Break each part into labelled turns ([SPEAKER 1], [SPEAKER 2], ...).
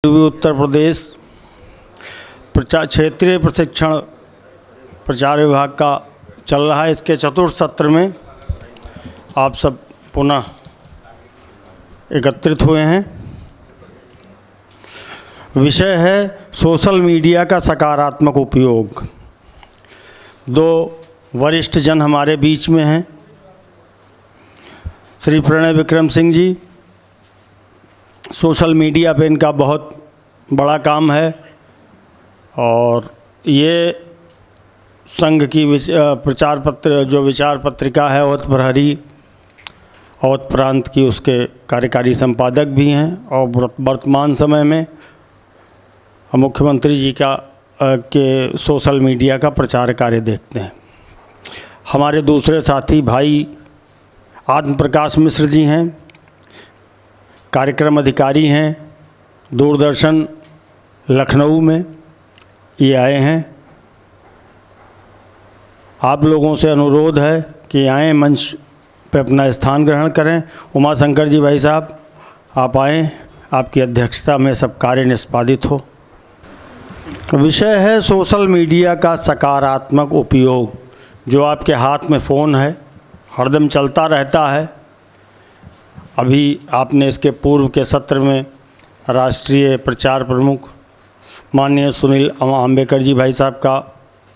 [SPEAKER 1] उत्तर प्रदेश क्षेत्रीय प्रशिक्षण प्रचार विभाग का चल रहा है। इसके चतुर्थ सत्र में आप सब पुनः एकत्रित हुए हैं। विषय है सोशल मीडिया का सकारात्मक उपयोग। दो वरिष्ठ जन हमारे बीच में हैं, श्री प्रणय विक्रम सिंह जी। सोशल मीडिया पे इनका बहुत बड़ा काम है और ये संघ की प्रचार पत्र जो विचार पत्रिका है अवध प्रहरी अवध प्रांत की उसके कार्यकारी संपादक भी हैं और वर्तमान समय में मुख्यमंत्री जी के सोशल मीडिया का प्रचार कार्य देखते हैं। हमारे दूसरे साथी भाई आत्म प्रकाश मिश्र जी हैं, कार्यक्रम अधिकारी हैं दूरदर्शन लखनऊ में, ये आए हैं। आप लोगों से अनुरोध है कि आएँ, मंच पे अपना स्थान ग्रहण करें। उमा शंकर जी भाई साहब आप आएँ, आपकी अध्यक्षता में सब कार्य निष्पादित हो। विषय है सोशल मीडिया का सकारात्मक उपयोग। जो आपके हाथ में फ़ोन है हरदम चलता रहता है। अभी आपने इसके पूर्व के सत्र में राष्ट्रीय प्रचार प्रमुख माननीय सुनील अम्बेकर जी भाई साहब का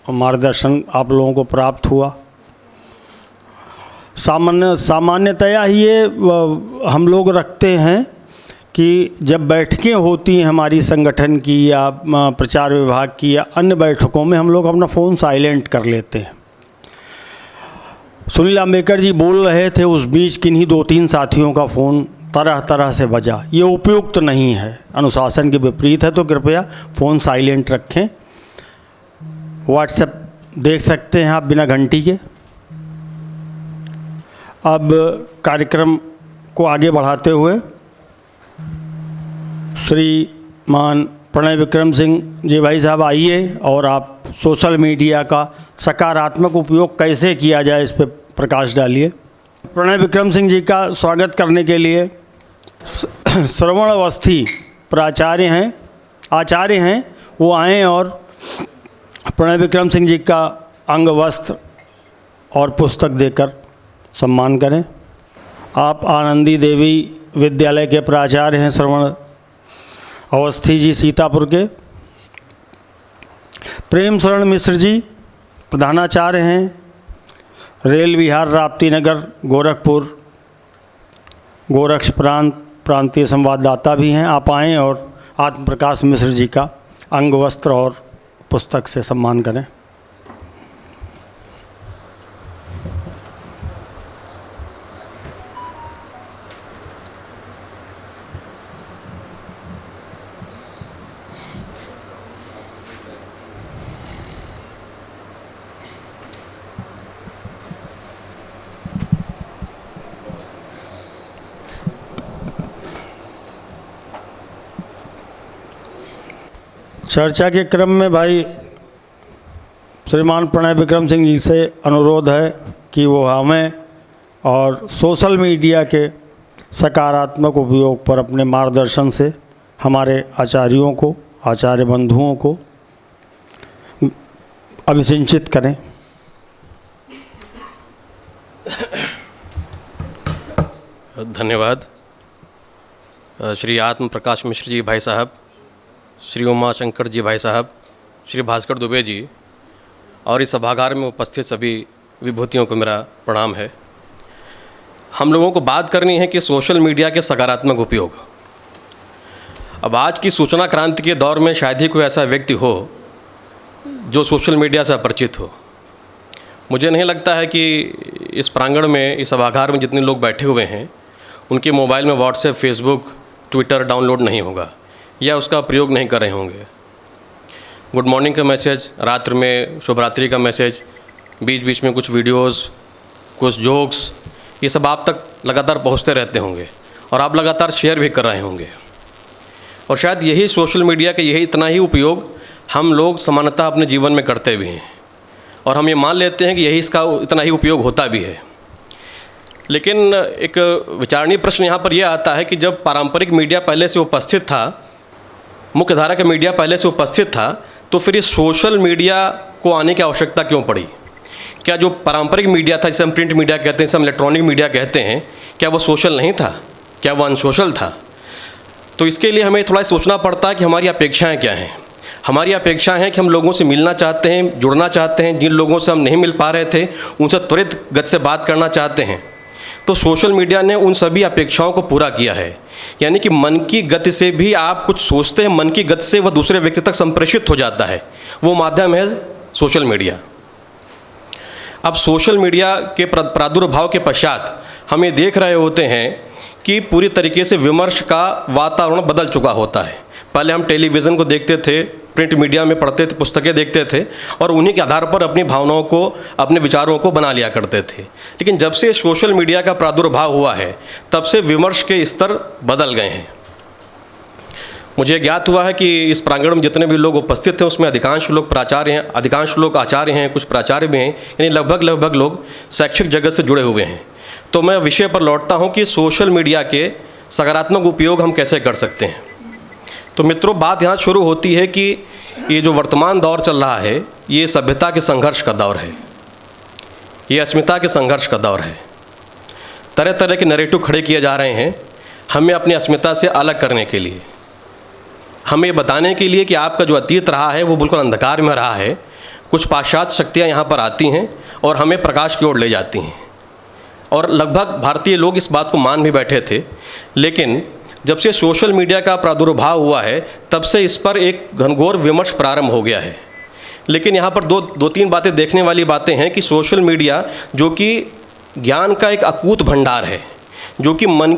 [SPEAKER 1] मार्गदर्शन आप लोगों को प्राप्त हुआ। सामान्यतया ये हम लोग रखते हैं कि जब बैठकें होती हैं हमारी संगठन की या प्रचार विभाग की या अन्य बैठकों में, हम लोग अपना फ़ोन साइलेंट कर लेते हैं। सुनील अम्बेकर जी बोल रहे थे, उस बीच किन्हीं दो तीन साथियों का फ़ोन तरह तरह से बजा। ये उपयुक्त नहीं है, अनुशासन के विपरीत है, तो कृपया फ़ोन साइलेंट रखें। व्हाट्सएप देख सकते हैं आप बिना घंटी के। अब कार्यक्रम को आगे बढ़ाते हुए श्रीमान प्रणय विक्रम सिंह जी भाई साहब आइए और आप सोशल मीडिया का सकारात्मक उपयोग कैसे किया जाए इस पर प्रकाश डालिए। प्रणय विक्रम सिंह जी का स्वागत करने के लिए श्रवण अवस्थी आचार्य हैं, वो आएँ और प्रणय विक्रम सिंह जी का अंग वस्त्र और पुस्तक देकर सम्मान करें। आप आनंदी देवी विद्यालय के प्राचार्य हैं श्रवण अवस्थी जी सीतापुर के। प्रेम शरण मिश्र जी प्रधानाचार्य हैं रेल विहार राप्ती नगर गोरखपुर, गोरक्ष प्रांतीय संवाददाता भी हैं। आप आएँ और आत्म प्रकाश मिश्र जी का अंग वस्त्र और पुस्तक से सम्मान करें। चर्चा के क्रम में भाई श्रीमान प्रणय विक्रम सिंह जी से अनुरोध है कि वो हमें और सोशल मीडिया के सकारात्मक उपयोग पर अपने मार्गदर्शन से हमारे आचार्यों को, आचार्य बंधुओं को अभिसिंचित करें।
[SPEAKER 2] धन्यवाद। श्री आत्म प्रकाश मिश्र जी भाई साहब, श्री उमा शंकर जी भाई साहब, श्री भास्कर दुबे जी और इस सभागार में उपस्थित सभी विभूतियों को मेरा प्रणाम है। हम लोगों को बात करनी है कि सोशल मीडिया के सकारात्मक उपयोग। अब आज की सूचना क्रांति के दौर में शायद ही कोई ऐसा व्यक्ति हो जो सोशल मीडिया से अपरिचित हो। मुझे नहीं लगता है कि इस प्रांगण में, इस सभागार में जितने लोग बैठे हुए हैं उनके मोबाइल में व्हाट्सएप, फेसबुक, ट्विटर डाउनलोड नहीं होगा या उसका प्रयोग नहीं कर रहे होंगे। गुड मॉर्निंग का मैसेज, रात्र में शुभ रात्रि का मैसेज, बीच बीच में कुछ वीडियोस, कुछ जोक्स, ये सब आप तक लगातार पहुंचते रहते होंगे और आप लगातार शेयर भी कर रहे होंगे। और शायद यही सोशल मीडिया का यही इतना ही उपयोग हम लोग सामान्यतः अपने जीवन में करते भी हैं और हम ये मान लेते हैं कि यही इसका इतना ही उपयोग होता भी है। लेकिन एक विचारणीय प्रश्न यहाँ पर यह आता है कि जब पारंपरिक मीडिया पहले से उपस्थित था मुख्य धारा का मीडिया पहले से उपस्थित था, तो फिर इस सोशल मीडिया को आने की आवश्यकता क्यों पड़ी? क्या जो पारंपरिक मीडिया था, जिसे हम प्रिंट मीडिया कहते हैं, जिसे हम इलेक्ट्रॉनिक मीडिया कहते हैं, क्या वो सोशल नहीं था? क्या वो अनसोशल था? तो इसके लिए हमें थोड़ा सोचना पड़ता है कि हमारी अपेक्षाएं क्या हैं। हमारी अपेक्षा है कि हम लोगों से मिलना चाहते हैं, जुड़ना चाहते हैं, जिन लोगों से हम नहीं मिल पा रहे थे उनसे त्वरित गति से बात करना चाहते हैं। तो सोशल मीडिया ने उन सभी अपेक्षाओं को पूरा किया है। यानी कि मन की गति से भी आप कुछ सोचते हैं, मन की गति से वह दूसरे व्यक्ति तक संप्रेषित हो जाता है। वो माध्यम है सोशल मीडिया। अब सोशल मीडिया के प्रादुर्भाव के पश्चात हम ये देख रहे होते हैं कि पूरी तरीके से विमर्श का वातावरण बदल चुका होता है। पहले हम टेलीविज़न को देखते थे, प्रिंट मीडिया में पढ़ते थे, पुस्तकें देखते थे और उन्हीं के आधार पर अपनी भावनाओं को, अपने विचारों को बना लिया करते थे। लेकिन जब से सोशल मीडिया का प्रादुर्भाव हुआ है, तब से विमर्श के स्तर बदल गए हैं। मुझे ज्ञात हुआ है कि इस प्रांगण में जितने भी लोग उपस्थित हैं उसमें अधिकांश लोग प्राचार्य हैं, अधिकांश लोग आचार्य हैं, कुछ प्राचार्य भी हैं, यानी लगभग लोग शैक्षिक जगत से जुड़े हुए हैं। तो मैं विषय पर लौटता हूं कि सोशल मीडिया के सकारात्मक उपयोग हम कैसे कर सकते हैं। तो मित्रों, बात यहाँ शुरू होती है कि ये जो वर्तमान दौर चल रहा है, ये सभ्यता के संघर्ष का दौर है, ये अस्मिता के संघर्ष का दौर है। तरह तरह के नैरेटिव खड़े किए जा रहे हैं हमें अपनी अस्मिता से अलग करने के लिए, हमें बताने के लिए कि आपका जो अतीत रहा है वो बिल्कुल अंधकार में रहा है। कुछ पाश्चात्य शक्तियाँ यहाँ पर आती हैं और हमें प्रकाश की ओर ले जाती हैं। और लगभग भारतीय लोग इस बात को मान भी बैठे थे। लेकिन जब से सोशल मीडिया का प्रादुर्भाव हुआ है, तब से इस पर एक घनघोर विमर्श प्रारंभ हो गया है। लेकिन यहाँ पर दो तीन बातें देखने वाली बातें हैं कि सोशल मीडिया, जो कि ज्ञान का एक अकूत भंडार है, जो कि मन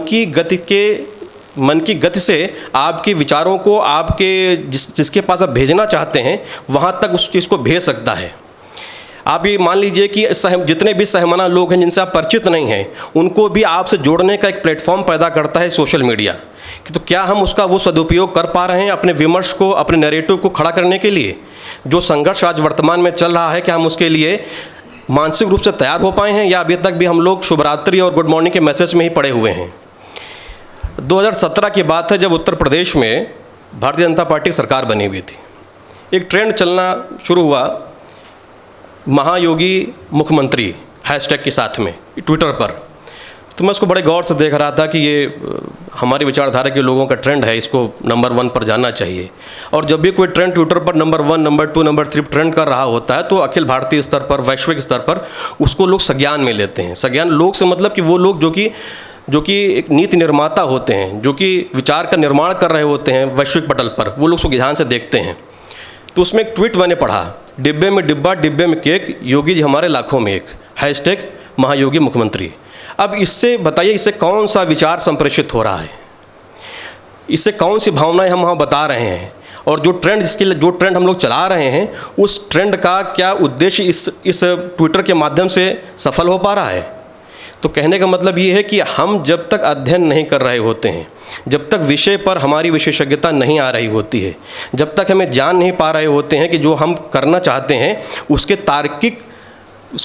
[SPEAKER 2] की गति से आपके विचारों को, आपके जिसके पास आप भेजना चाहते हैं वहाँ तक उस चीज़ को भेज सकता है। आप ये मान लीजिए कि जितने भी सहमना लोग हैं जिनसे आप परिचित नहीं हैं, उनको भी आपसे जोड़ने का एक प्लेटफॉर्म पैदा करता है सोशल मीडिया। तो क्या हम उसका वो सदुपयोग कर पा रहे हैं अपने विमर्श को, अपने नैरेटिव को खड़ा करने के लिए? जो संघर्ष आज वर्तमान में चल रहा है, क्या हम उसके लिए मानसिक रूप से तैयार हो पाए हैं, या अभी तक भी हम लोग शुभरात्रि और गुड मॉर्निंग के मैसेज में ही पड़े हुए हैं? 2017 की बात है, जब उत्तर प्रदेश में भारतीय जनता पार्टी की सरकार बनी हुई थी। एक ट्रेंड चलना शुरू हुआ महायोगी मुख्यमंत्री हैशटैग के साथ में ट्विटर पर। तो मैं उसको बड़े गौर से देख रहा था कि ये हमारी विचारधारा के लोगों का ट्रेंड है, इसको नंबर 1 पर जाना चाहिए। और जब भी कोई ट्रेंड ट्विटर पर नंबर 1, नंबर 2, नंबर 3 ट्रेंड कर रहा होता है, तो अखिल भारतीय स्तर पर, वैश्विक स्तर पर उसको लोग संज्ञान में लेते हैं। संज्ञान लोग से मतलब कि वो लोग जो कि एक नीति निर्माता होते हैं, जो कि विचार का निर्माण कर रहे होते हैं वैश्विक पटल पर, वो लोग उसको ध्यान से देखते हैं। तो उसमें एक ट्वीट मैंने पढ़ा, डिब्बे में डिब्बा, डिब्बे में केक, योगी जी हमारे लाखों में एक, हैशटैग महायोगी मुख्यमंत्री। अब इससे बताइए, इससे कौन सा विचार संप्रेषित हो रहा है? इससे कौन सी भावनाएं हम वहाँ बता रहे हैं? और जो ट्रेंड हम लोग चला रहे हैं, उस ट्रेंड का क्या उद्देश्य इस ट्विटर के माध्यम से सफल हो पा रहा है? तो कहने का मतलब ये है कि हम जब तक अध्ययन नहीं कर रहे होते हैं, जब तक विषय पर हमारी विशेषज्ञता नहीं आ रही होती है, जब तक हमें जान नहीं पा रहे होते हैं कि जो हम करना चाहते हैं उसके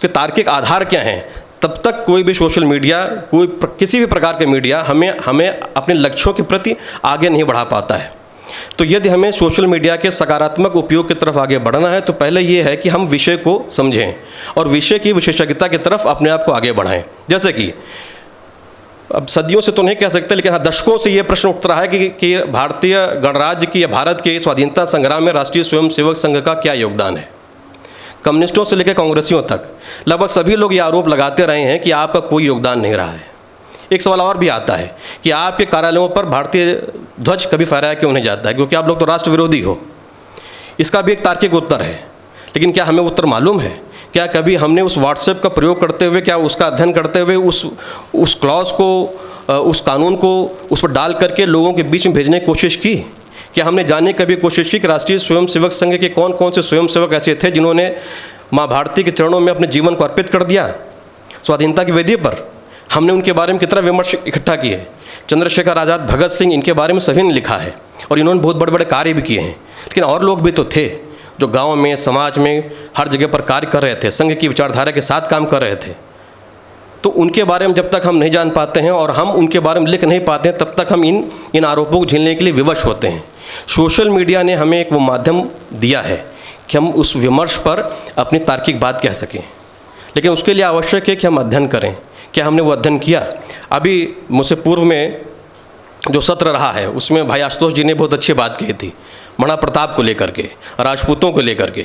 [SPEAKER 2] तार्किक आधार क्या हैं, तब तक कोई भी सोशल मीडिया, किसी भी प्रकार के मीडिया हमें अपने लक्ष्यों के प्रति आगे नहीं बढ़ा पाता है। तो यदि हमें सोशल मीडिया के सकारात्मक उपयोग की तरफ आगे बढ़ना है, तो पहले ये है कि हम विषय को समझें और विषय की विशेषज्ञता की तरफ अपने आप को आगे बढ़ाएं। जैसे कि अब सदियों से तो नहीं कह सकते, लेकिन हाँ, दशकों से ये प्रश्न उठ रहा है कि भारतीय गणराज्य की या भारत के स्वाधीनता संग्राम में राष्ट्रीय स्वयंसेवक संघ का क्या योगदान है। कम्युनिस्टों से लेकर कांग्रेसियों तक लगभग सभी लोग ये आरोप लगाते रहे हैं कि आपका कोई योगदान नहीं रहा है। एक सवाल और भी आता है कि आपके कार्यालयों पर भारतीय ध्वज कभी फहराया क्यों नहीं जाता है, क्योंकि आप लोग तो राष्ट्र विरोधी हो। इसका भी एक तार्किक उत्तर है, लेकिन क्या हमें उत्तर मालूम है? क्या कभी हमने उस व्हाट्सएप का प्रयोग करते हुए, क्या उसका अध्ययन करते हुए उस क्लॉज को, उस कानून को उस पर डाल करके लोगों के बीच में भेजने की कोशिश की? क्या हमने जानने की कभी कोशिश की कि राष्ट्रीय स्वयंसेवक संघ के कौन कौन से स्वयंसेवक ऐसे थे जिन्होंने माँ भारती के चरणों में अपने जीवन को अर्पित कर दिया स्वाधीनता की वेदी पर? हमने उनके बारे में कितना विमर्श इकट्ठा किए। चंद्रशेखर आज़ाद, भगत सिंह, इनके बारे में सभी ने लिखा है और इन्होंने बहुत बड़े बड़े कार्य भी किए हैं। लेकिन और लोग भी तो थे जो गाँव में, समाज में, हर जगह पर कार्य कर रहे थे, संघ की विचारधारा के साथ काम कर रहे थे। तो उनके बारे में जब तक हम नहीं जान पाते हैं और हम उनके बारे में लिख नहीं पाते हैं, तब तक हम इन आरोपों को झेलने के लिए विवश होते हैं। सोशल मीडिया ने हमें एक वो माध्यम दिया है कि हम उस विमर्श पर अपनी तार्किक बात कह सकें, लेकिन उसके लिए आवश्यक है कि हम अध्ययन करें। क्या हमने वो अध्ययन किया? अभी मुझसे पूर्व में जो सत्र रहा है उसमें भाई आशुतोष जी ने बहुत अच्छी बात कही थी महाराणा प्रताप को लेकर के, राजपूतों को लेकर के,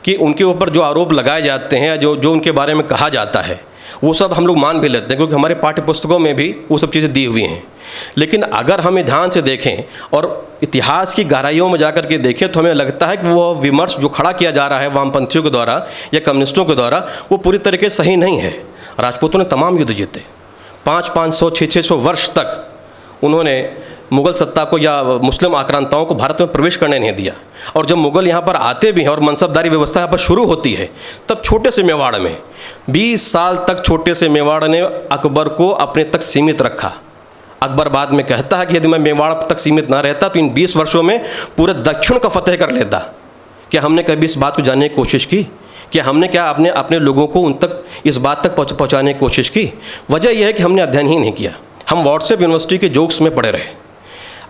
[SPEAKER 2] कि उनके ऊपर जो आरोप लगाए जाते हैं, जो उनके बारे में कहा जाता है, वो सब हम लोग मान भी लेते हैं क्योंकि हमारे पाठ्य पुस्तकों में भी वो सब चीज़ें दी हुई हैं। लेकिन अगर हमें ध्यान से देखें और इतिहास की गहराइयों में जाकर के देखें तो हमें लगता है कि वो विमर्श जो खड़ा किया जा रहा है वामपंथियों के द्वारा या कम्युनिस्टों के द्वारा, वो पूरी तरीके से सही नहीं है। राजपूतों ने तमाम युद्ध जीते, 500, 600 वर्ष तक उन्होंने मुग़ल सत्ता को या मुस्लिम आक्रांताओं को भारत में प्रवेश करने नहीं दिया। और जब मुग़ल यहाँ पर आते भी हैं और मनसबदारी व्यवस्था यहाँ पर शुरू होती है, तब छोटे से मेवाड़ में 20 साल तक छोटे से मेवाड़ ने अकबर को अपने तक सीमित रखा। अकबर बाद में कहता है कि यदि मैं मेवाड़ तक सीमित ना रहता तो इन 20 वर्षों में पूरे दक्षिण का फतेह कर लेता। क्या हमने कभी इस बात को जानने की कोशिश की? क्या हमने क्या अपने लोगों को उन तक इस बात तक पहुँचाने की कोशिश की? वजह यह है कि हमने अध्ययन ही नहीं किया। हम व्हाट्सएप यूनिवर्सिटी के जोक्स में पड़े रहे।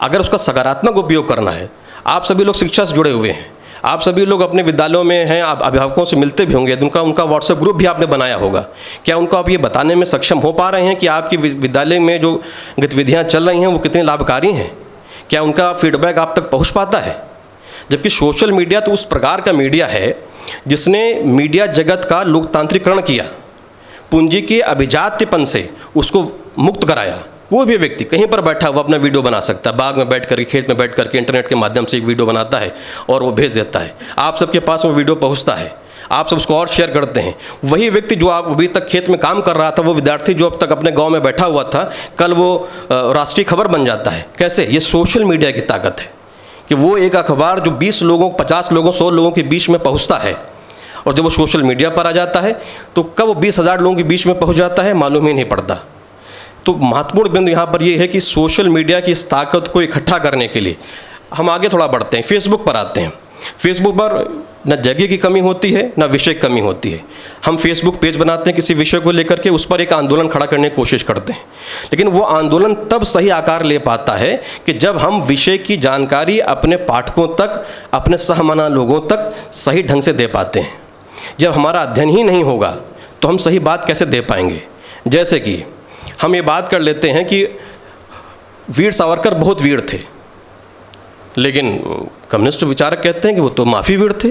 [SPEAKER 2] अगर उसका सकारात्मक उपयोग करना है, आप सभी लोग शिक्षा से जुड़े हुए हैं, आप सभी लोग अपने विद्यालयों में हैं, आप अभिभावकों से मिलते भी होंगे, उनका व्हाट्सएप ग्रुप भी आपने बनाया होगा। क्या उनको आप ये बताने में सक्षम हो पा रहे हैं कि आपकी विद्यालय में जो गतिविधियाँ चल रही हैं वो कितनी लाभकारी हैं? क्या उनका फीडबैक आप तक पहुँच पाता है? जबकि सोशल मीडिया तो उस प्रकार का मीडिया है जिसने मीडिया जगत का लोकतांत्रिकरण किया, पूंजी के अभिजात्यपन से उसको मुक्त कराया। कोई भी व्यक्ति कहीं पर बैठा हुआ अपना वीडियो बना सकता है, बाग में बैठ करके, खेत में बैठ करके इंटरनेट के माध्यम से एक वीडियो बनाता है और वो भेज देता है। आप सबके पास वो वीडियो पहुंचता है, आप सब उसको और शेयर करते हैं। वही व्यक्ति जो आप अभी तक खेत में काम कर रहा था, वो विद्यार्थी जो अब तक अपने गांव में बैठा हुआ था, कल वो राष्ट्रीय खबर बन जाता है। कैसे? ये सोशल मीडिया की ताकत है कि वो एक अखबार जो 20 लोगों, 50 लोगों, 100 लोगों के बीच में पहुँचता है, और जब वो सोशल मीडिया पर आ जाता है तो कब वो 20,000 लोगों के बीच में पहुँच जाता है मालूम ही नहीं पड़ता। तो महत्वपूर्ण बिंदु यहाँ पर ये है कि सोशल मीडिया की इस ताकत को इकट्ठा करने के लिए हम आगे थोड़ा बढ़ते हैं, फेसबुक पर आते हैं। फेसबुक पर न जगह की कमी होती है, न विषय की कमी होती है। हम फेसबुक पेज बनाते हैं किसी विषय को लेकर के, उस पर एक आंदोलन खड़ा करने की कोशिश करते हैं, लेकिन वो आंदोलन तब सही आकार ले पाता है कि जब हम विषय की जानकारी अपने पाठकों तक, अपने सहमना लोगों तक सही ढंग से दे पाते हैं। जब हमारा अध्ययन ही नहीं होगा तो हम सही बात कैसे दे पाएंगे? जैसे कि हम ये बात कर लेते हैं कि वीर सावरकर बहुत वीर थे, लेकिन कम्युनिस्ट विचारक कहते हैं कि वो तो माफ़ी वीर थे।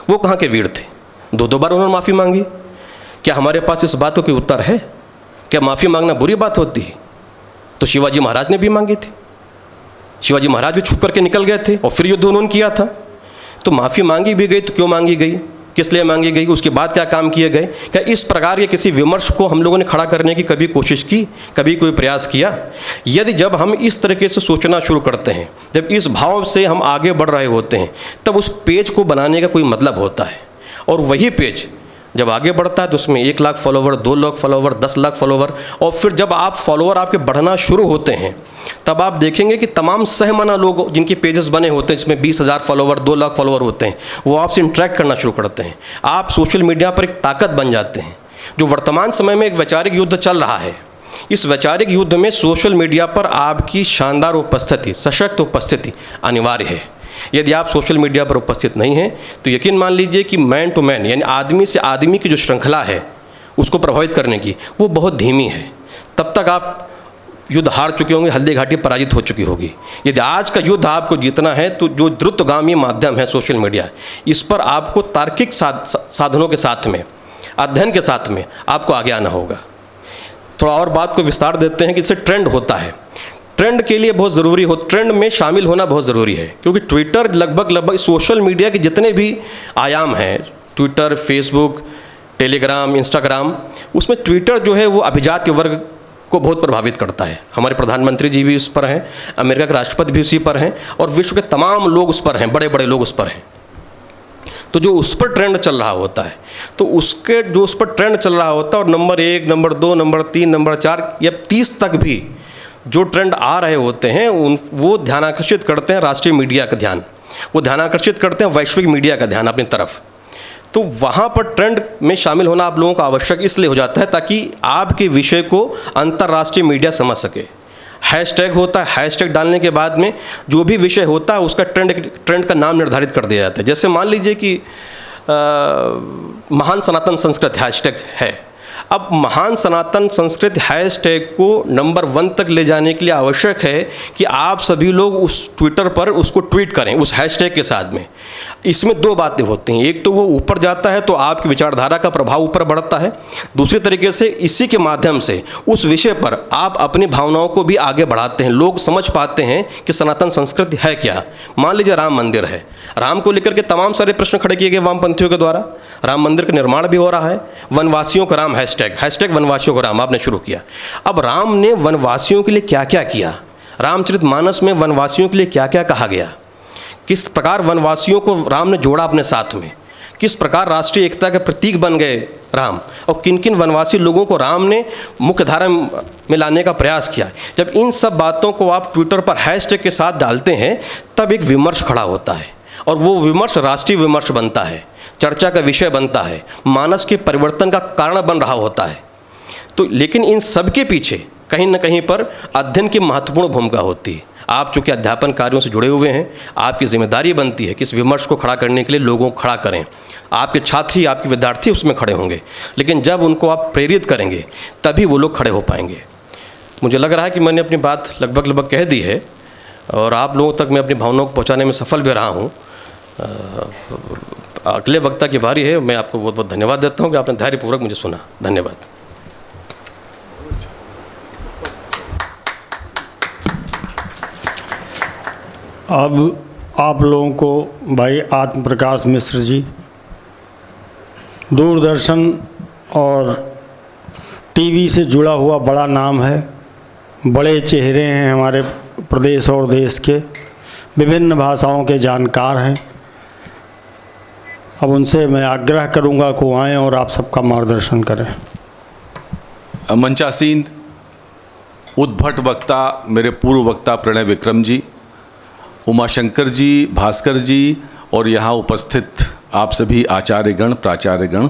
[SPEAKER 2] वो कहाँ के वीर थे? 2 बार उन्होंने माफ़ी मांगी। क्या हमारे पास इस बातों के उत्तर है? क्या माफ़ी मांगना बुरी बात होती है? तो शिवाजी महाराज ने भी मांगी थी, शिवाजी महाराज भी छुप करके निकल गए थे और फिर युद्ध उन्होंने किया था। तो माफ़ी मांगी भी गई तो क्यों मांगी गई, किस लिए मांगी गई, उसके बाद क्या काम किए गए? क्या इस प्रकार के किसी विमर्श को हम लोगों ने खड़ा करने की कभी कोशिश की, कभी कोई प्रयास किया? यदि जब हम इस तरीके से सोचना शुरू करते हैं, जब इस भाव से हम आगे बढ़ रहे होते हैं, तब उस पेज को बनाने का कोई मतलब होता है। और वही पेज जब आगे बढ़ता है तो उसमें 1 lakh follower, 2 lakh follower, 10 lakh follower, और फिर जब आप फॉलोवर आपके बढ़ना शुरू होते हैं तब आप देखेंगे कि तमाम सहमना लोग जिनके पेजेस बने होते हैं, जिसमें 20,000 फॉलोवर, 2 लाख फॉलोवर होते हैं, वो आपसे इंटरेक्ट करना शुरू करते हैं। आप सोशल मीडिया पर एक ताकत बन जाते हैं। जो वर्तमान समय में एक वैचारिक युद्ध चल रहा है, इस वैचारिक युद्ध में सोशल मीडिया पर आपकी शानदार उपस्थिति, सशक्त उपस्थिति अनिवार्य है। यदि आप सोशल मीडिया पर उपस्थित नहीं हैं तो यकीन मान लीजिए कि मैन टू मैन, यानी आदमी से आदमी की जो श्रृंखला है उसको प्रभावित करने की, वो बहुत धीमी है। तब तक आप युद्ध हार चुके होंगे, हल्दी घाटी पराजित हो चुकी होगी। यदि आज का युद्ध आपको जीतना है तो जो द्रुतगामी माध्यम है सोशल मीडिया, इस पर आपको तार्किक साधनों के साथ में, अध्ययन के साथ में आपको आगे आना होगा। थोड़ा और बात को विस्तार देते हैं कि इससे ट्रेंड होता है। ट्रेंड के लिए बहुत ज़रूरी हो, ट्रेंड में शामिल होना बहुत ज़रूरी है, क्योंकि ट्विटर लगभग सोशल मीडिया के जितने भी आयाम हैं, ट्विटर, फेसबुक, टेलीग्राम, इंस्टाग्राम, उसमें ट्विटर जो है वो अभिजात्य वर्ग को बहुत प्रभावित करता है। हमारे प्रधानमंत्री जी भी उस पर हैं, अमेरिका के राष्ट्रपति भी उसी पर हैं, और विश्व के तमाम लोग उस पर हैं, बड़े बड़े लोग उस पर हैं। तो जो उस पर ट्रेंड चल रहा होता है, तो उसके जो उस पर ट्रेंड चल रहा होता है, और नंबर 1, नंबर 2, नंबर 3, नंबर 4 या 30 तक भी जो ट्रेंड आ रहे होते हैं, वो ध्यान आकर्षित करते हैं राष्ट्रीय मीडिया का ध्यान, वो ध्यान आकर्षित करते हैं वैश्विक मीडिया का ध्यान अपनी तरफ। तो वहाँ पर ट्रेंड में शामिल होना आप लोगों को आवश्यक इसलिए हो जाता है ताकि आपके विषय को अंतर्राष्ट्रीय मीडिया समझ सके, हैशटैग होता है, हैशटैग डालने के बाद में जो भी विषय होता है उसका ट्रेंड का नाम निर्धारित कर दिया जाता है। जैसे मान लीजिए कि महान सनातन संस्कृत हैशटैग है। अब महान सनातन संस्कृत हैशटैग को नंबर 1 तक ले जाने के लिए आवश्यक है कि आप सभी लोग उस ट्विटर पर उसको ट्वीट करें उस हैशटैग के साथ में। इसमें 2 बातें होती हैं, एक तो वो ऊपर जाता है तो आपकी विचारधारा का प्रभाव ऊपर बढ़ता है, दूसरी तरीके से इसी के माध्यम से उस विषय पर आप अपनी भावनाओं को भी आगे बढ़ाते हैं। लोग समझ पाते हैं कि सनातन संस्कृति है क्या। मान लीजिए राम मंदिर है, राम को लेकर के तमाम सारे प्रश्न खड़े किए गए वामपंथियों के द्वारा। राम मंदिर का निर्माण भी हो रहा है, वनवासियों का राम हैशटैग वनवासियों का राम आपने शुरू किया। अब राम ने वनवासियों के लिए क्या क्या किया, रामचरितमानस में वनवासियों के लिए क्या क्या कहा गया, किस प्रकार वनवासियों को राम ने जोड़ा अपने साथ में, किस प्रकार राष्ट्रीय एकता के प्रतीक बन गए राम, और किन किन वनवासी लोगों को राम ने मुख्य धारा में लाने का प्रयास किया। जब इन सब बातों को आप ट्विटर पर हैशटैग के साथ डालते हैं तब एक विमर्श खड़ा होता है और वो विमर्श राष्ट्रीय विमर्श बनता है, चर्चा का विषय बनता है, मानस के परिवर्तन का कारण बन रहा होता है। तो लेकिन इन सब के पीछे कहीं ना कहीं पर अध्ययन की महत्वपूर्ण भूमिका होती है। आप चूँकि अध्यापन कार्यों से जुड़े हुए हैं, आपकी जिम्मेदारी बनती है कि इस विमर्श को खड़ा करने के लिए लोगों को खड़ा करें। आपके छात्र ही, आपके विद्यार्थी उसमें खड़े होंगे, लेकिन जब उनको आप प्रेरित करेंगे तभी वो लोग खड़े हो पाएंगे। मुझे लग रहा है कि मैंने अपनी बात लगभग कह दी है और आप लोगों तक मैं अपनी भावनाओं को पहुँचाने में सफल भी रहा हूँ। अगले वक्ता की बारी है। मैं आपको बहुत बहुत धन्यवाद देता हूँ कि आपने धैर्यपूर्वक मुझे सुना। धन्यवाद।
[SPEAKER 1] अब आप लोगों को भाई आत्म प्रकाश मिश्र जी, दूरदर्शन और टीवी से जुड़ा हुआ बड़ा नाम है, बड़े चेहरे हैं हमारे प्रदेश और देश के, विभिन्न भाषाओं के जानकार हैं। अब उनसे मैं आग्रह करूंगा कि आएँ और आप सबका मार्गदर्शन करें।
[SPEAKER 3] मंचासीन उद्भट वक्ता मेरे पूर्व वक्ता प्रणय विक्रम जी, उमाशंकर जी, भास्कर जी और यहाँ उपस्थित आप सभी आचार्यगण, प्राचार्यगण,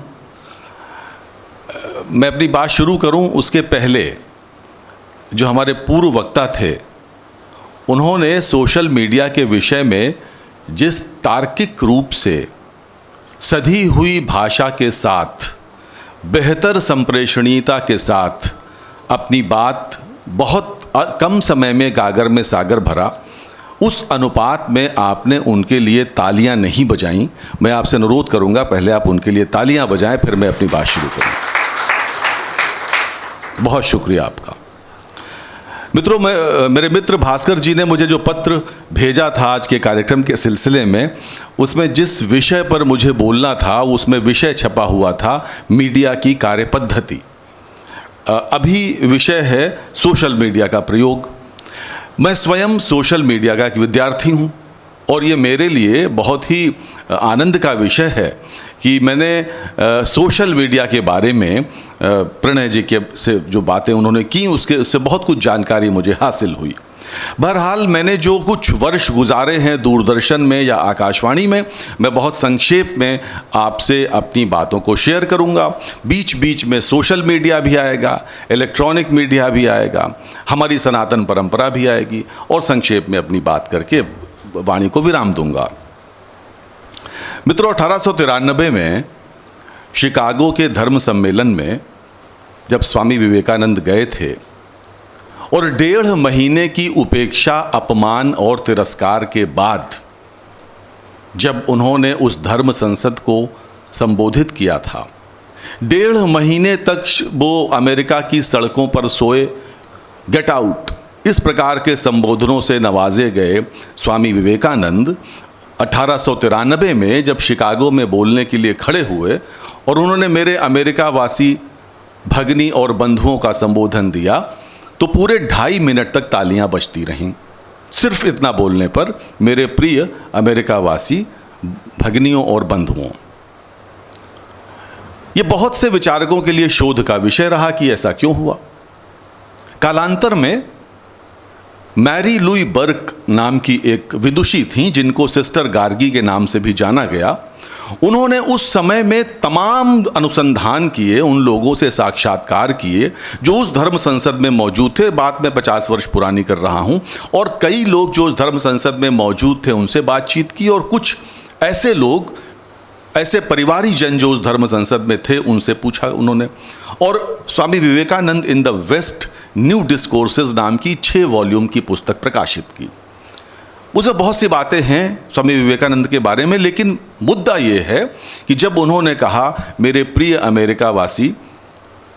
[SPEAKER 3] मैं अपनी बात शुरू करूं उसके पहले जो हमारे पूर्व वक्ता थे उन्होंने सोशल मीडिया के विषय में जिस तार्किक रूप से सधी हुई भाषा के साथ, बेहतर संप्रेषणीयता के साथ अपनी बात बहुत कम समय में गागर में सागर भरा, उस अनुपात में आपने उनके लिए तालियां नहीं बजाईं। मैं आपसे अनुरोध करूंगा पहले आप उनके लिए तालियां बजाएं, फिर मैं अपनी बात शुरू करूं। बहुत शुक्रिया आपका। मित्रों, मेरे मित्र भास्कर जी ने मुझे जो पत्र भेजा था आज के कार्यक्रम के सिलसिले में, उसमें जिस विषय पर मुझे बोलना था उसमें विषय छपा हुआ था मीडिया की कार्यपद्धति। अभी विषय है सोशल मीडिया का प्रयोग। मैं स्वयं सोशल मीडिया का एक विद्यार्थी हूं और ये मेरे लिए बहुत ही आनंद का विषय है कि मैंने सोशल मीडिया के बारे में प्रणय जी के से जो बातें उन्होंने की उससे बहुत कुछ जानकारी मुझे हासिल हुई। बहरहाल मैंने जो कुछ वर्ष गुजारे हैं दूरदर्शन में या आकाशवाणी में, मैं बहुत संक्षेप में आपसे अपनी बातों को शेयर करूंगा। बीच बीच में सोशल मीडिया भी आएगा, इलेक्ट्रॉनिक मीडिया भी आएगा, हमारी सनातन परंपरा भी आएगी और संक्षेप में अपनी बात करके वाणी को विराम दूंगा। मित्रों, 1893 में शिकागो के धर्म सम्मेलन में जब स्वामी विवेकानंद गए थे और 1.5 महीने की उपेक्षा, अपमान और तिरस्कार के बाद जब उन्होंने उस धर्म संसद को संबोधित किया था, 1.5 महीने तक वो अमेरिका की सड़कों पर सोए, गेट आउट, इस प्रकार के संबोधनों से नवाजे गए स्वामी विवेकानंद 1893 में जब शिकागो में बोलने के लिए खड़े हुए और उन्होंने मेरे अमेरिका वासी भगनी और बंधुओं का संबोधन दिया तो पूरे 2.5 मिनट तक तालियां बजती रहीं। सिर्फ इतना बोलने पर मेरे प्रिय अमेरिका वासी भगनियों और बंधुओं। ये बहुत से विचारकों के लिए शोध का विषय रहा कि ऐसा क्यों हुआ। कालांतर में मैरी लुई बर्क नाम की एक विदुषी थीं जिनको सिस्टर गार्गी के नाम से भी जाना गया। उन्होंने उस समय में तमाम अनुसंधान किए, उन लोगों से साक्षात्कार किए जो उस धर्म संसद में मौजूद थे। बात मैं 50 वर्ष पुरानी कर रहा हूं, और कई लोग जो उस धर्म संसद में मौजूद थे उनसे बातचीत की, और कुछ ऐसे लोग, ऐसे परिवारी जन जो उस धर्म संसद में थे उनसे पूछा उन्होंने। और Swami Vivekananda in the West new discourses नाम की 6 वॉल्यूम की पुस्तक प्रकाशित की। उसमें बहुत सी बातें हैं स्वामी विवेकानंद के बारे में, लेकिन मुद्दा ये है कि जब उन्होंने कहा मेरे प्रिय अमेरिका वासी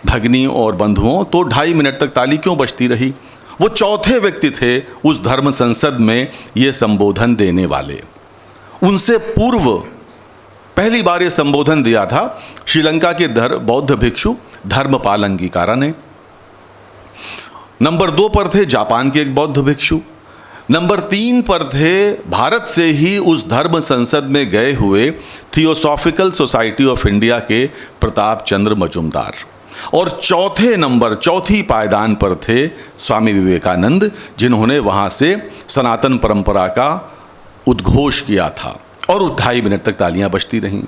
[SPEAKER 3] भगिनी और बंधुओं, तो 2.5 मिनट तक ताली क्यों बजती रही। वो चौथे व्यक्ति थे उस धर्म संसद में ये संबोधन देने वाले। उनसे पूर्व पहली बार ये संबोधन दिया था श्रीलंका के बौद्ध भिक्षु धर्मपाल अंगीकारा ने। नंबर 2 पर थे जापान के एक बौद्ध भिक्षु। नंबर 3 पर थे भारत से ही उस धर्म संसद में गए हुए थियोसॉफिकल सोसाइटी ऑफ इंडिया के प्रताप चंद्र मजुमदार। और चौथी पायदान पर थे स्वामी विवेकानंद, जिन्होंने वहाँ से सनातन परंपरा का उद्घोष किया था, और 2.5 मिनट तक तालियां बजती रहीं।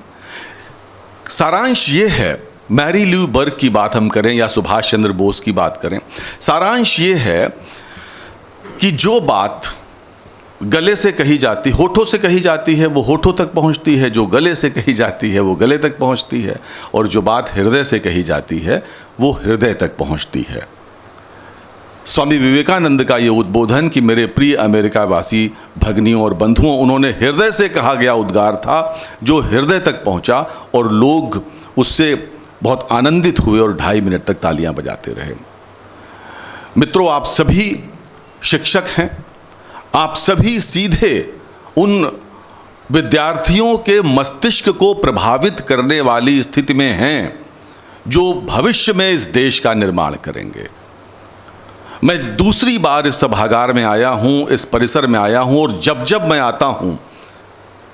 [SPEAKER 3] सारांश ये है, मैरी ल्यू बर्ग की बात हम करें या सुभाष चंद्र बोस की बात करें, सारांश ये है कि जो बात गले से कही जाती, होठों से कही जाती है वो होठों तक पहुंचती है, जो गले से कही जाती है वो गले तक पहुंचती है, और जो बात हृदय से कही जाती है वो हृदय तक पहुंचती है। स्वामी विवेकानंद का ये उद्बोधन कि मेरे प्रिय अमेरिका वासी भगिनियों और बंधुओं, उन्होंने हृदय से कहा गया उद्गार था जो हृदय तक पहुंचा, और लोग उससे बहुत आनंदित हुए और 2.5 मिनट तक तालियां बजाते रहे। मित्रों, आप सभी शिक्षक हैं, आप सभी सीधे उन विद्यार्थियों के मस्तिष्क को प्रभावित करने वाली स्थिति में हैं जो भविष्य में इस देश का निर्माण करेंगे। मैं दूसरी बार इस सभागार में आया हूं, इस परिसर में आया हूं, और जब मैं आता हूं,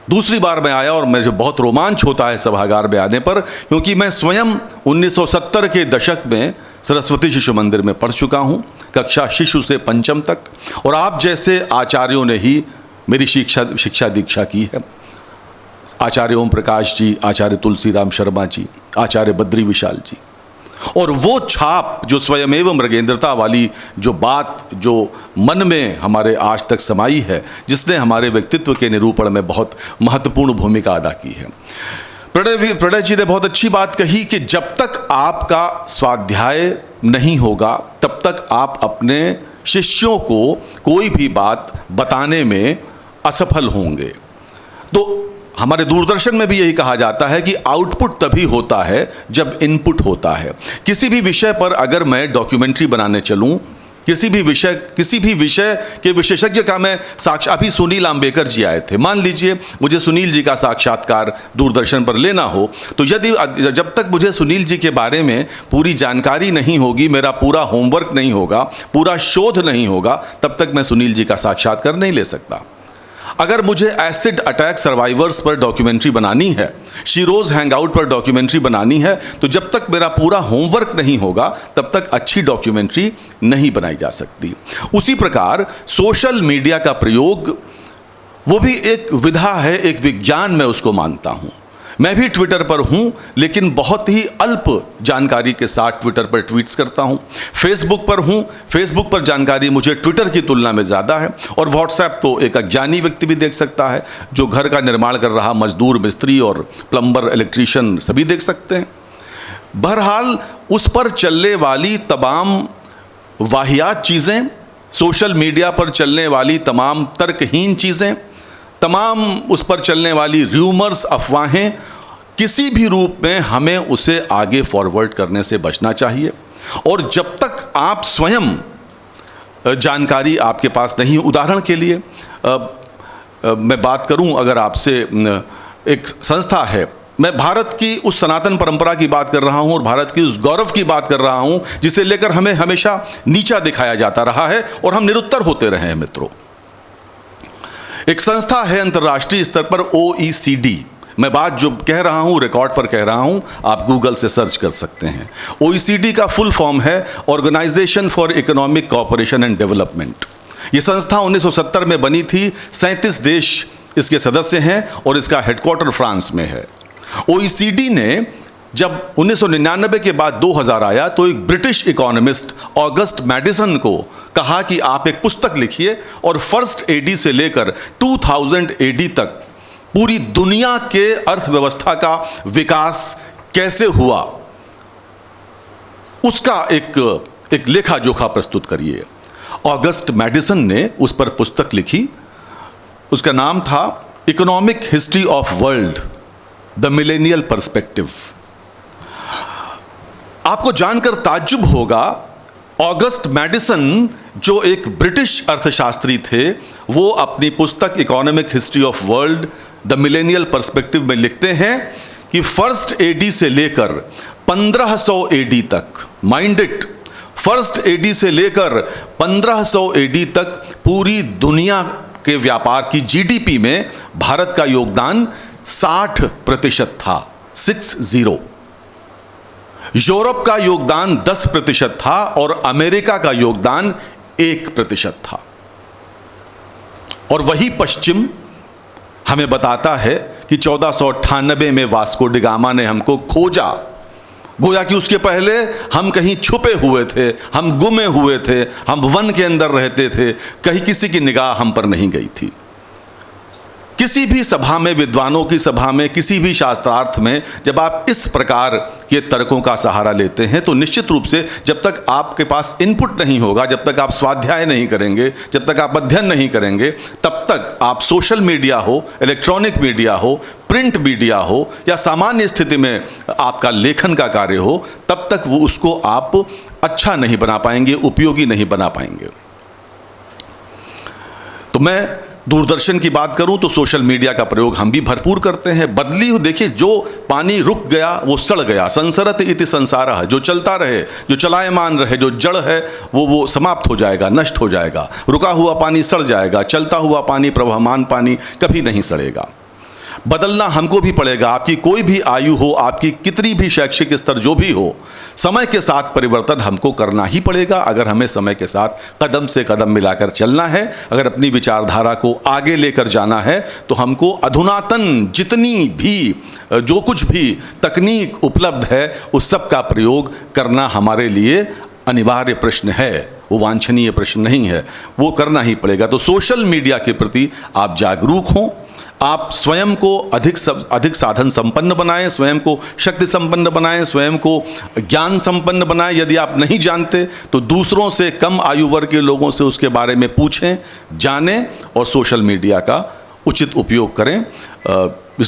[SPEAKER 3] दूसरी बार मैं आया और मुझे बहुत रोमांच होता है सभागार में आने पर, क्योंकि मैं स्वयं 1970 के दशक में सरस्वती शिशु मंदिर में पढ़ चुका हूं, कक्षा शिशु से पंचम तक, और आप जैसे आचार्यों ने ही मेरी शिक्षा दीक्षा की है। आचार्य ओम प्रकाश जी, आचार्य तुलसीराम शर्मा जी, आचार्य बद्री विशाल जी, और वो छाप जो स्वयमेव मृगेंद्रता वाली जो बात जो मन में हमारे आज तक समाई है, जिसने हमारे व्यक्तित्व के निरूपण में बहुत महत्वपूर्ण भूमिका अदा की है। प्रणय जी ने बहुत अच्छी बात कही कि जब तक आपका स्वाध्याय नहीं होगा तब तक आप अपने शिष्यों को कोई भी बात बताने में असफल होंगे। तो हमारे दूरदर्शन में भी यही कहा जाता है कि आउटपुट तभी होता है जब इनपुट होता है। किसी भी विषय पर अगर मैं डॉक्यूमेंट्री बनाने चलूं, किसी भी विषय के विशेषज्ञ का मैं अभी सुनील आम्बेकर जी आए थे, मान लीजिए मुझे सुनील जी का साक्षात्कार दूरदर्शन पर लेना हो, तो जब तक मुझे सुनील जी के बारे में पूरी जानकारी नहीं होगी, मेरा पूरा होमवर्क नहीं होगा, पूरा शोध नहीं होगा, तब तक मैं सुनील जी का साक्षात्कार नहीं ले सकता। अगर मुझे एसिड अटैक सर्वाइवर्स पर डॉक्यूमेंट्री बनानी है, शीरोज हैंगआउट पर डॉक्यूमेंट्री बनानी है, तो जब तक मेरा पूरा होमवर्क नहीं होगा तब तक अच्छी डॉक्यूमेंट्री नहीं बनाई जा सकती। उसी प्रकार सोशल मीडिया का प्रयोग, वो भी एक विधा है, एक विज्ञान मैं उसको मानता हूं। मैं भी ट्विटर पर हूं, लेकिन बहुत ही अल्प जानकारी के साथ ट्विटर पर ट्वीट्स करता हूं। फेसबुक पर हूं, फेसबुक पर जानकारी मुझे ट्विटर की तुलना में ज़्यादा है, और व्हाट्सएप तो एक अज्ञानी व्यक्ति भी देख सकता है, जो घर का निर्माण कर रहा मजदूर, मिस्त्री और प्लम्बर, इलेक्ट्रीशियन सभी देख सकते हैं। बहरहाल उस पर चलने वाली तमाम वाहियात चीज़ें, सोशल मीडिया पर चलने वाली तमाम तर्कहीन चीज़ें, तमाम उस पर चलने वाली र्यूमर्स, अफवाहें, किसी भी रूप में हमें उसे आगे फॉरवर्ड करने से बचना चाहिए। और जब तक आप स्वयं जानकारी आपके पास नहीं, उदाहरण के लिए मैं बात करूं, अगर आपसे एक संस्था है, मैं भारत की उस सनातन परंपरा की बात कर रहा हूं और भारत की उस गौरव की बात कर रहा हूं जिसे लेकर हमें हमेशा नीचा दिखाया जाता रहा है और हम निरुत्तर होते रहे हैं। मित्रों, एक संस्था है अंतर्राष्ट्रीय स्तर पर OECD, मैं बात जो कह रहा हूं रिकॉर्ड पर कह रहा हूं, आप गूगल से सर्च कर सकते हैं। OECD का फुल फॉर्म है organisation for economic cooperation and development. ये संस्था 1970 में बनी थी, 37 देश इसके सदस्य हैं और इसका हेडक्वार्टर फ्रांस में है। OECD ने जब 1999 के बाद 2000 आया तो एक ब्रिटिश इकोनॉमिस्ट ऑगस्ट मैडिसन को कहा कि आप एक पुस्तक लिखिए और फर्स्ट एडी से लेकर 2000 एडी तक पूरी दुनिया के अर्थव्यवस्था का विकास कैसे हुआ उसका एक लेखा जोखा प्रस्तुत करिए। ऑगस्ट मैडिसन ने उस पर पुस्तक लिखी, उसका नाम था economic history of world the millennial perspective. आपको जानकर ताज्जुब होगा, ऑगस्ट मैडिसन जो एक ब्रिटिश अर्थशास्त्री थे, वो अपनी पुस्तक economic history of world the millennial perspective में लिखते हैं कि फर्स्ट एडी से लेकर 1500 एडी तक, माइंड इट, फर्स्ट एडी से लेकर 1500 एडी तक पूरी दुनिया के व्यापार की जीडीपी में भारत का योगदान 60% था, 60। यूरोप का योगदान 10% था और अमेरिका का योगदान 1% था। और वही पश्चिम हमें बताता है कि 1498 में वास्को डी गामा ने हमको खोजा, गोया कि उसके पहले हम कहीं छुपे हुए थे, हम गुमे हुए थे, हम वन के अंदर रहते थे, कहीं किसी की निगाह हम पर नहीं गई थी। किसी भी सभा में, विद्वानों की सभा में, किसी भी शास्त्रार्थ में जब आप इस प्रकार के तर्कों का सहारा लेते हैं तो निश्चित रूप से जब तक आपके पास इनपुट नहीं होगा, जब तक आप स्वाध्याय नहीं करेंगे, जब तक आप अध्ययन नहीं करेंगे, तब तक आप सोशल मीडिया हो, इलेक्ट्रॉनिक मीडिया हो, प्रिंट मीडिया हो या सामान्य स्थिति में आपका लेखन का कार्य हो, तब तक वो उसको आप अच्छा नहीं बना पाएंगे, उपयोगी नहीं बना पाएंगे। तो मैं दूरदर्शन की बात करूं तो सोशल मीडिया का प्रयोग हम भी भरपूर करते हैं। बदली हुई, देखिए, जो पानी रुक गया वो सड़ गया, संसरत इति संसारः, जो चलता रहे, जो चलायमान रहे, जो जड़ है वो समाप्त हो जाएगा, नष्ट हो जाएगा। रुका हुआ पानी सड़ जाएगा, चलता हुआ पानी, प्रवहमान पानी कभी नहीं सड़ेगा। बदलना हमको भी पड़ेगा। आपकी कोई भी आयु हो, आपकी कितनी भी शैक्षिक स्तर जो भी हो, समय के साथ परिवर्तन हमको करना ही पड़ेगा। अगर हमें समय के साथ कदम से कदम मिलाकर चलना है, अगर अपनी विचारधारा को आगे लेकर जाना है, तो हमको अधुनातन जितनी भी जो कुछ भी तकनीक उपलब्ध है उस सब का प्रयोग करना हमारे लिए अनिवार्य प्रश्न है, वो वांछनीय प्रश्न नहीं है, वो करना ही पड़ेगा। तो सोशल मीडिया के प्रति आप जागरूक हों, आप स्वयं को अधिक साधन संपन्न बनाएं, स्वयं को शक्ति संपन्न बनाएं, स्वयं को ज्ञान संपन्न बनाएं। यदि आप नहीं जानते तो दूसरों से, कम आयु वर्ग के लोगों से उसके बारे में पूछें, जानें और सोशल मीडिया का उचित उपयोग करें।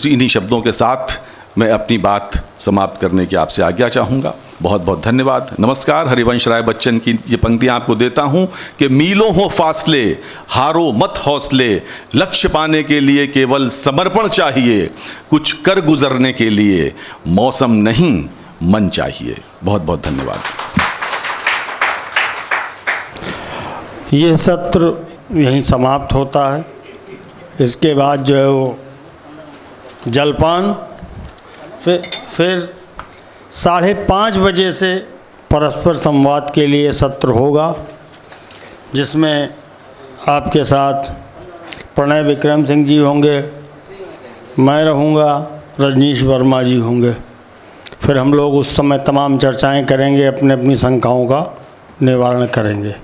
[SPEAKER 3] इन्हीं शब्दों के साथ मैं अपनी बात समाप्त करने की आपसे आज्ञा चाहूँगा। बहुत बहुत धन्यवाद। नमस्कार। हरिवंश राय बच्चन की ये पंक्तियाँ आपको देता हूँ कि मीलों हो फासले, हारो मत हौसले, लक्ष्य पाने के लिए केवल समर्पण चाहिए, कुछ कर गुजरने के लिए मौसम नहीं मन चाहिए। बहुत बहुत धन्यवाद।
[SPEAKER 1] ये सत्र यहीं समाप्त होता है। इसके बाद जो है वो जलपान, फिर 5:30 बजे से परस्पर संवाद के लिए सत्र होगा, जिसमें आपके साथ प्रणय विक्रम सिंह जी होंगे, मैं रहूँगा, रजनीश वर्मा जी होंगे। फिर हम लोग उस समय तमाम चर्चाएं करेंगे, अपनी अपनी शंकाओं का निवारण करेंगे।